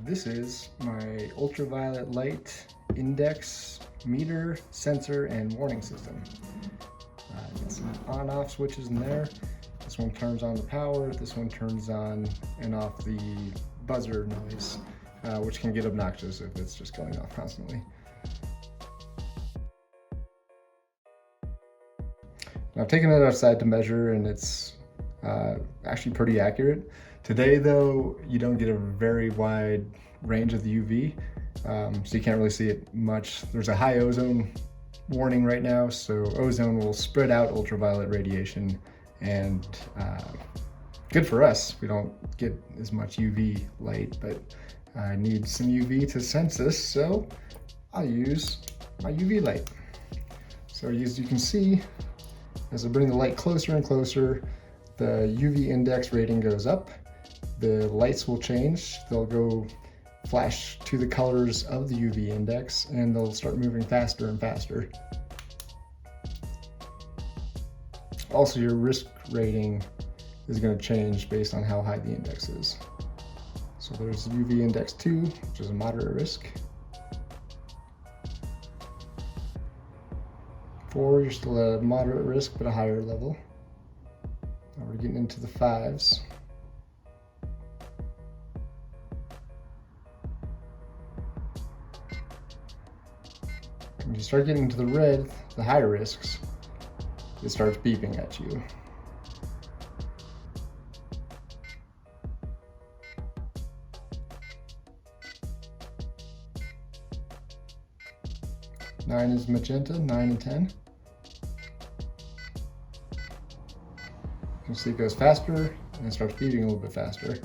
This is my ultraviolet light index meter, sensor, and warning system. Got some on-off switches in there. This one turns on the power, this one turns on and off the buzzer noise, which can get obnoxious if it's just going off constantly. I've taken it outside to measure, and it's actually pretty accurate. Today though, you don't get a very wide range of the UV, so you can't really see it much. There's a high ozone warning right now, so ozone will spread out ultraviolet radiation, and good for us. We don't get as much UV light, but I need some UV to sense this, so I'll use my UV light. So as you can see, as I bring the light closer and closer, the UV index rating goes up. The lights will change. They'll go flash to the colors of the UV index, and they'll start moving faster and faster. Also, your risk rating is going to change based on how high the index is. So there's UV index 2, which is a moderate risk. 4, you're still at a moderate risk, but a higher level. Now we're getting into the 5s. When you start getting into the red, the higher risks, it starts beeping at you. Nine is magenta, 9 and 10. You can see it goes faster, and it starts beeping a little bit faster.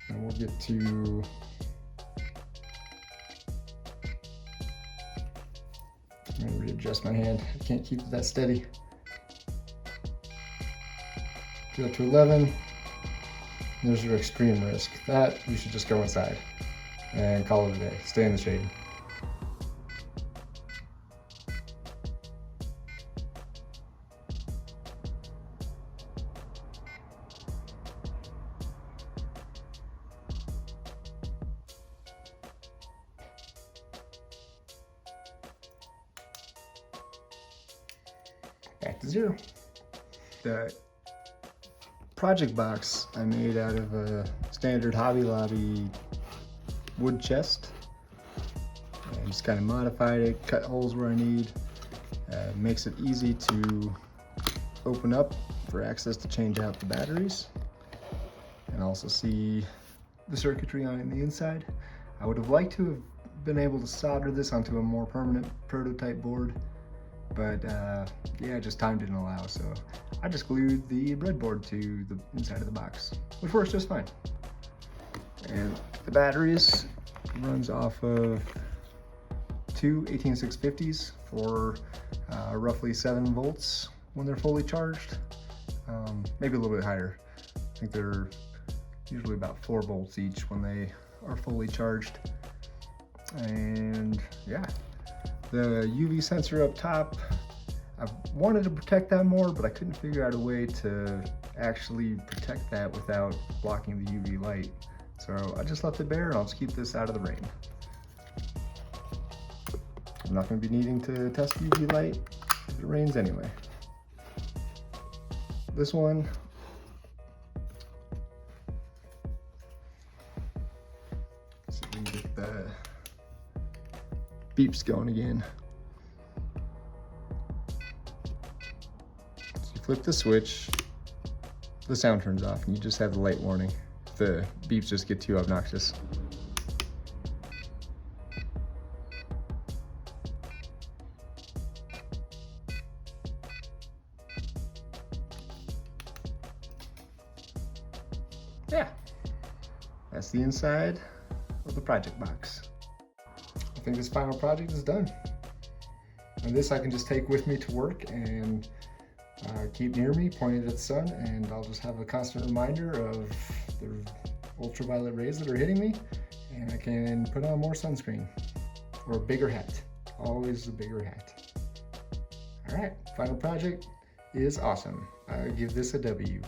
And we'll get to I'm going to readjust my hand. I can't keep it that steady. Get up to 11. There's your extreme risk. That you should just go inside and call it a day. Stay in the shade. Back to 0. The project box I made out of a standard Hobby Lobby wood chest. I just kind of modified it, cut holes where I need. Makes it easy to open up for access to change out the batteries, and also see the circuitry on the inside. I would have liked to have been able to solder this onto a more permanent prototype board, but yeah, just time didn't allow, so I just glued the breadboard to the inside of the box, which works just fine. And the batteries runs off of two 18650s for roughly 7 volts when they're fully charged, maybe a little bit higher. I think they're usually about 4 volts each when they are fully charged. And yeah, the UV sensor up top, I wanted to protect that more, but I couldn't figure out a way to actually protect that without blocking the UV light. So I just left it bare, and I'll just keep this out of the rain. I'm not going to be needing to test UV light if it rains anyway. This one, let's see if we can get the beeps going again. So you flip the switch, the sound turns off, and you just have the light warning. The beeps just get too obnoxious. Yeah, that's the inside of the project box. I think this final project is done. And this I can just take with me to work and keep near me, pointed at the sun, and I'll just have a constant reminder of the ultraviolet rays that are hitting me, and I can put on more sunscreen or a bigger hat. Always a bigger hat. All right, final project is awesome. I give this a W.